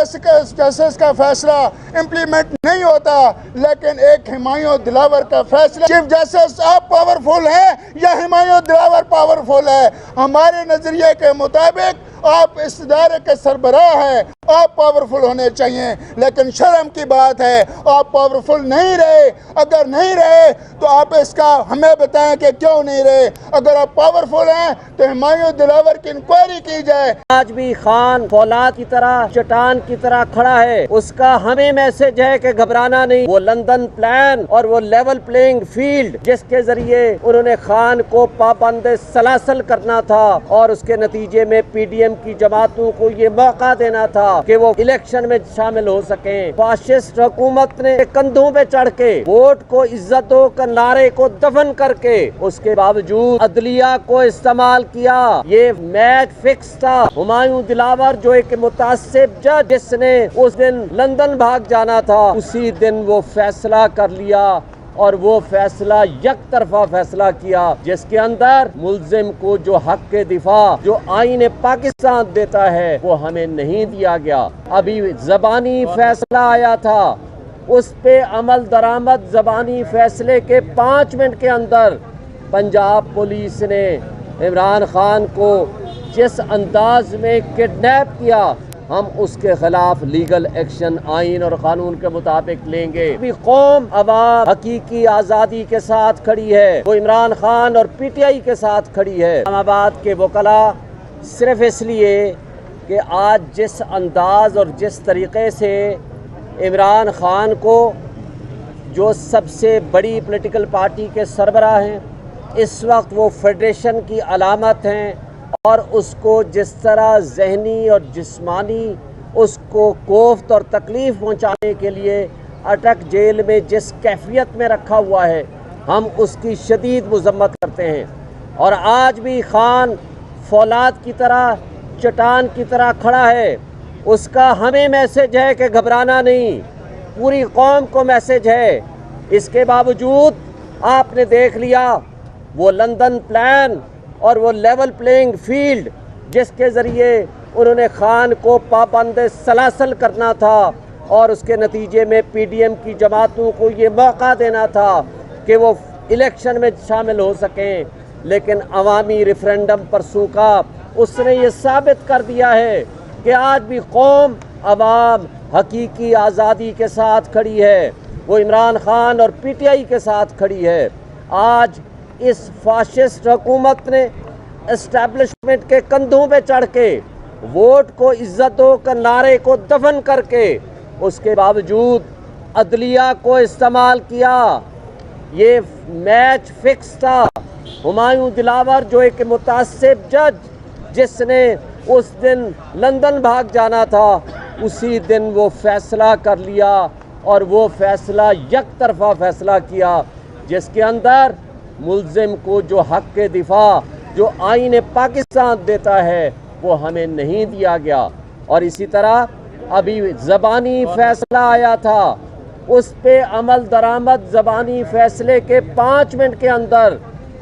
Justice کا فیصلہ implement نہیں ہوتا، لیکن ایک ہمایوں دلاور کا فیصلہ، چیف جسٹس آپ پاورفل ہیں یا ہمایوں دلاور پاورفل ہے؟ ہمارے نظریے کے مطابق آپ اس ادارے کے سربراہ ہیں، آپ پاورفل ہونے چاہیے، لیکن شرم کی بات ہے آپ پاورفل نہیں رہے۔ اگر نہیں رہے تو آپ اس کا ہمیں بتائیں کہ کیوں نہیں رہے۔ اگر آپ پاورفل ہیں تو ہمایوں دلاور کی انکوائری کی جائے۔ آج بھی خان فولاد کی طرح چٹان کی طرح کھڑا ہے، اس کا ہمیں میسج ہے کہ گھبرانا نہیں۔ وہ لندن پلان اور وہ لیول پلینگ فیلڈ جس کے ذریعے انہوں نے خان کو پابند سلاسل کرنا تھا اور اس کے نتیجے میں پی ڈی ایم کی جماعتوں کو یہ موقع دینا تھا کہ وہ الیکشن میں شامل ہو سکیں، فاشسٹ حکومت نے کندھوں پہ چڑھ کے ووٹ کو عزتوں کا نعرے کو دفن کر کے اس کے باوجود عدلیہ کو استعمال کیا۔ یہ میچ فکس تھا۔ ہمایوں دلاور جو ایک متعصب جج جس نے اس دن لندن بھاگ جانا تھا، اسی دن وہ فیصلہ کر لیا اور وہ فیصلہ یک طرفہ فیصلہ کیا جس کے اندر ملزم کو جو حق کے دفاع جو آئین پاکستان دیتا ہے وہ ہمیں نہیں دیا گیا۔ ابھی زبانی فیصلہ آیا تھا، اس پہ عمل درآمد زبانی فیصلے کے 5 منٹ کے اندر پنجاب پولیس نے عمران خان کو جس انداز میں کڈنیپ کیا، ہم اس کے خلاف لیگل ایکشن آئین اور قانون کے مطابق لیں گے۔ ابھی قوم عوام حقیقی آزادی کے ساتھ کھڑی ہے، وہ عمران خان اور پی ٹی آئی کے ساتھ کھڑی ہے۔ اسلام آباد کے وکلاء صرف اس لیے کہ آج جس انداز اور جس طریقے سے عمران خان کو جو سب سے بڑی پولیٹیکل پارٹی کے سربراہ ہیں، اس وقت وہ فیڈریشن کی علامت ہیں، اور اس کو جس طرح ذہنی اور جسمانی اس کو کوفت اور تکلیف پہنچانے کے لیے اٹک جیل میں جس کیفیت میں رکھا ہوا ہے، ہم اس کی شدید مذمت کرتے ہیں۔ اور آج بھی خان فولاد کی طرح چٹان کی طرح کھڑا ہے، اس کا ہمیں میسج ہے کہ گھبرانا نہیں، پوری قوم کو میسج ہے۔ اس کے باوجود آپ نے دیکھ لیا وہ لندن پلان اور وہ لیول پلینگ فیلڈ جس کے ذریعے انہوں نے خان کو پابند سلاسل کرنا تھا اور اس کے نتیجے میں پی ڈی ایم کی جماعتوں کو یہ موقع دینا تھا کہ وہ الیکشن میں شامل ہو سکیں، لیکن عوامی ریفرینڈم پرسوں کا اس نے یہ ثابت کر دیا ہے کہ آج بھی قوم عوام حقیقی آزادی کے ساتھ کھڑی ہے، وہ عمران خان اور پی ٹی آئی کے ساتھ کھڑی ہے۔ آج اس فاشسٹ حکومت نے اسٹیبلشمنٹ کے کندھوں پہ چڑھ کے ووٹ کو عزتوں کا نعرے کو دفن کر کے اس کے باوجود عدلیہ کو استعمال کیا۔ یہ میچ فکس تھا۔ ہمایوں دلاور جو ایک متعصب جج جس نے اس دن لندن بھاگ جانا تھا، اسی دن وہ فیصلہ کر لیا اور وہ فیصلہ یک طرفہ فیصلہ کیا جس کے اندر ملزم کو جو حق کے دفاع جو آئین پاکستان دیتا ہے وہ ہمیں نہیں دیا گیا۔ اور اسی طرح ابھی زبانی فیصلہ آیا تھا، اس پہ عمل درآمد زبانی فیصلے کے 5 منٹ کے اندر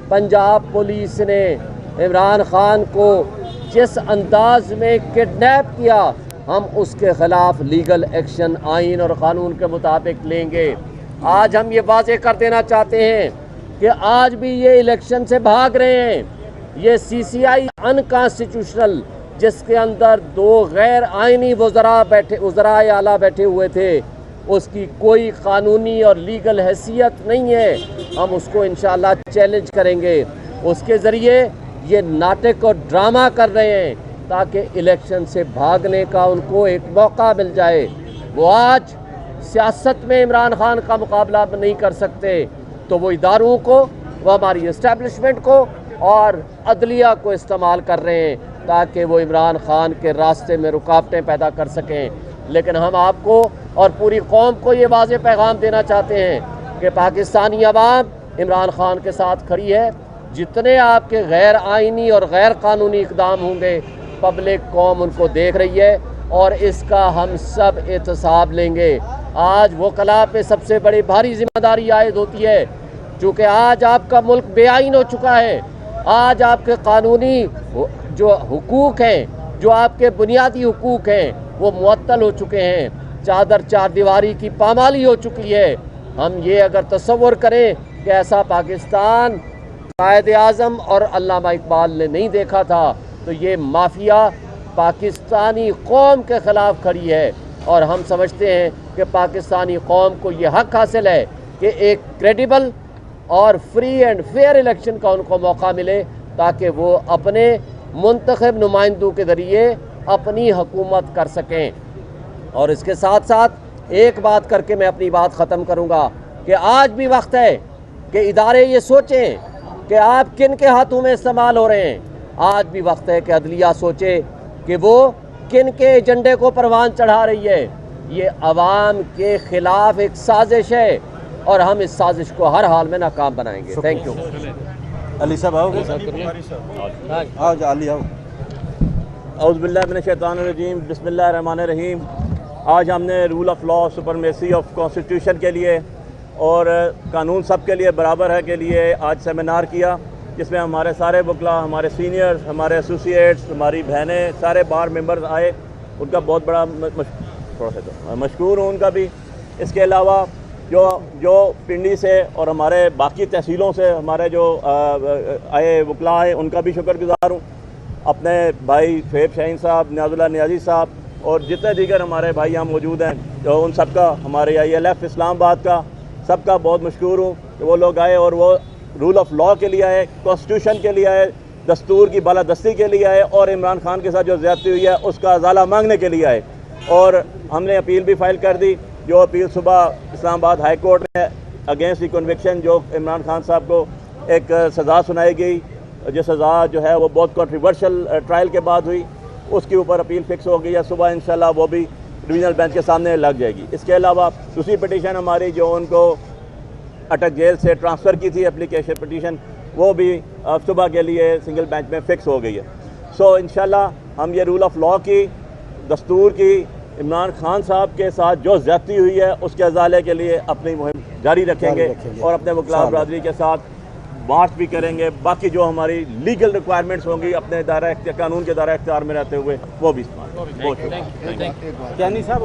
پنجاب پولیس نے عمران خان کو جس انداز میں کڈنیپ کیا، ہم اس کے خلاف لیگل ایکشن آئین اور قانون کے مطابق لیں گے۔ آج ہم یہ واضح کر دینا چاہتے ہیں کہ آج بھی یہ الیکشن سے بھاگ رہے ہیں۔ یہ سی سی آئی انکانسٹیٹیوشنل جس کے اندر 2 غیر آئینی وزراء اعلیٰ بیٹھے ہوئے تھے، اس کی کوئی قانونی اور لیگل حیثیت نہیں ہے۔ ہم اس کو انشاءاللہ چیلنج کریں گے۔ اس کے ذریعے یہ ناٹک اور ڈرامہ کر رہے ہیں تاکہ الیکشن سے بھاگنے کا ان کو ایک موقع مل جائے۔ وہ آج سیاست میں عمران خان کا مقابلہ نہیں کر سکتے تو وہ اداروں کو، وہ ہماری اسٹیبلشمنٹ کو اور عدلیہ کو استعمال کر رہے ہیں تاکہ وہ عمران خان کے راستے میں رکاوٹیں پیدا کر سکیں۔ لیکن ہم آپ کو اور پوری قوم کو یہ واضح پیغام دینا چاہتے ہیں کہ پاکستانی عوام عمران خان کے ساتھ کھڑی ہے۔ جتنے آپ کے غیر آئینی اور غیر قانونی اقدام ہوں گے، پبلک قوم ان کو دیکھ رہی ہے اور اس کا ہم سب احتساب لیں گے۔ آج وکلاء پہ سب سے بڑی بھاری ذمہ داری عائد ہوتی ہے، چونکہ آج آپ کا ملک بے آئین ہو چکا ہے۔ آج آپ کے قانونی جو حقوق ہیں، جو آپ کے بنیادی حقوق ہیں، وہ معطل ہو چکے ہیں، چادر چار دیواری کی پامالی ہو چکی ہے۔ ہم یہ اگر تصور کریں کہ ایسا پاکستان قائد اعظم اور علامہ اقبال نے نہیں دیکھا تھا، تو یہ مافیا پاکستانی قوم کے خلاف کھڑی ہے، اور ہم سمجھتے ہیں کہ پاکستانی قوم کو یہ حق حاصل ہے کہ ایک کریڈیبل اور فری اینڈ فیئر الیکشن کا ان کو موقع ملے، تاکہ وہ اپنے منتخب نمائندوں کے ذریعے اپنی حکومت کر سکیں۔ اور اس کے ساتھ ساتھ ایک بات کر کے میں اپنی بات ختم کروں گا کہ آج بھی وقت ہے کہ ادارے یہ سوچیں کہ آپ کن کے ہاتھوں میں استعمال ہو رہے ہیں۔ آج بھی وقت ہے کہ عدلیہ سوچے کہ وہ کن کے ایجنڈے کو پروان چڑھا رہی ہے۔ یہ عوام کے خلاف ایک سازش ہے، اور ہم اس سازش کو ہر حال میں ناکام بنائیں گے۔ Thank you. علی صاحب آؤ گے؟ آؤ جا علی آؤ۔ اعوذ باللہ من الشیطان الرجیم، بسم اللہ الرحمن الرحیم۔ آج ہم نے rule of law, supremacy of constitution کے لیے اور قانون سب کے لیے برابر ہے کے لیے آج سیمینار کیا، جس میں ہمارے سارے وکلا، ہمارے سینئرز، ہمارے ایسوسیٹس، ہماری بہنیں، سارے بار ممبرز آئے۔ ان کا بہت بڑا مشکور ہوں ان کا بھی۔ اس کے علاوہ جو پنڈی سے اور ہمارے باقی تحصیلوں سے ہمارے جو آئے وکلا آئے، ان کا بھی شکر گزار ہوں۔ اپنے بھائی شعیب شاہین صاحب، نیاز اللہ نیازی صاحب اور جتنے دیگر ہمارے بھائی یہاں موجود ہیں، جو ان سب کا، ہمارے ILF اسلام آباد کا، سب کا بہت مشکور ہوں کہ وہ لوگ آئے اور وہ رول آف لا کے لیے آئے، کانسٹیٹیوشن کے لیے آئے، دستور کی بالادستی کے لیے آئے، اور عمران خان کے ساتھ جو زیادتی ہوئی ہے اس کا ازالہ مانگنے کے لیے آئے۔ اور ہم نے اپیل بھی فائل کر دی، جو اپیل صبح اسلام آباد ہائی کورٹ میں اگینسٹ دی کنوکشن جو عمران خان صاحب کو ایک سزا سنائی گئی، جو سزا جو ہے وہ بہت کنٹروورشل ٹرائل کے بعد ہوئی، اس کے اوپر اپیل فکس ہو گئی ہے۔ صبح انشاءاللہ وہ بھی ڈویژنل بینچ کے سامنے لگ جائے گی۔ اس کے علاوہ دوسری پٹیشن ہماری جو ان کو اٹک جیل سے ٹرانسفر کی تھی اپلیکیشن پٹیشن، وہ بھی صبح کے لیے سنگل بینچ میں فکس ہو گئی ہے۔ سو انشاءاللہ ہم یہ رول آف لا کی، دستور کی، عمران خان صاحب کے ساتھ جو زیادتی ہوئی ہے اس کے ازالے کے لیے اپنی مہم جاری رکھیں گے، اور اپنے وکلا برادری کے ساتھ مارچ بھی کریں گے۔ باقی جو ہماری لیگل ریکوائرمنٹس ہوں گی اپنے دائرہ قانون کے دائرہ اختیار میں رہتے ہوئے، وہ بھی استعمال۔ کیانی صاحب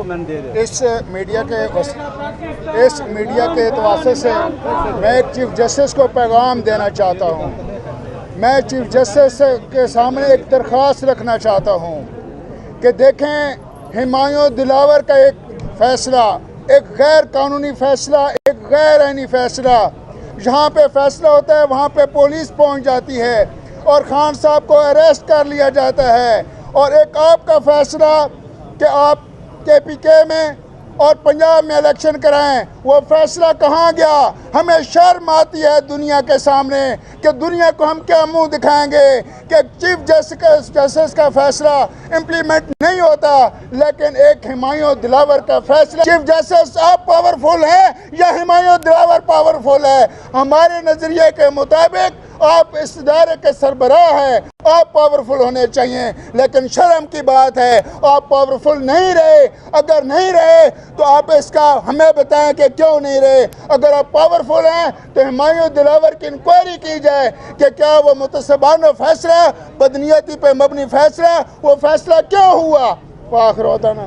اس میڈیا کے تواسط سے میں ایک چیف جسٹس کو پیغام دینا چاہتا ہوں۔ میں چیف جسٹس کے سامنے ایک درخواست رکھنا چاہتا ہوں کہ دیکھیں، ہمایوں دلاور کا ایک فیصلہ، ایک غیر قانونی فیصلہ، ایک غیر آئینی فیصلہ، جہاں پہ فیصلہ ہوتا ہے وہاں پہ پولیس پہنچ جاتی ہے اور خان صاحب کو اریسٹ کر لیا جاتا ہے۔ اور ایک آپ کا فیصلہ کہ آپ KPK میں اور پنجاب میں الیکشن کرائیں، وہ فیصلہ کہاں گیا؟ ہمیں شرم آتی ہے دنیا کے سامنے کہ دنیا کو ہم کیا منہ دکھائیں گے کہ چیف جسٹس کا فیصلہ امپلیمنٹ نہیں ہوتا، لیکن ایک ہمایوں دلاور کا فیصلہ۔ چیف جسٹس آپ پاورفل ہیں یا ہمایوں دلاور پاورفل ہے؟ ہمارے نظریے کے مطابق آپ اس ادارے کے سربراہ ہیں، آپ پاورفل ہونے چاہیے، لیکن شرم کی بات ہے آپ پاورفل نہیں رہے۔ اگر نہیں رہے تو آپ اس کا ہمیں بتائیں کہ کیوں نہیں رہے۔ اگر آپ پاورفل ہیں تو ہمایوں دلاور کی انکوائری کی جائے کہ کیا وہ متسبانہ فیصلہ، بدنیتی پہ مبنی فیصلہ، وہ فیصلہ کیوں ہوا؟ وآخر دعوانا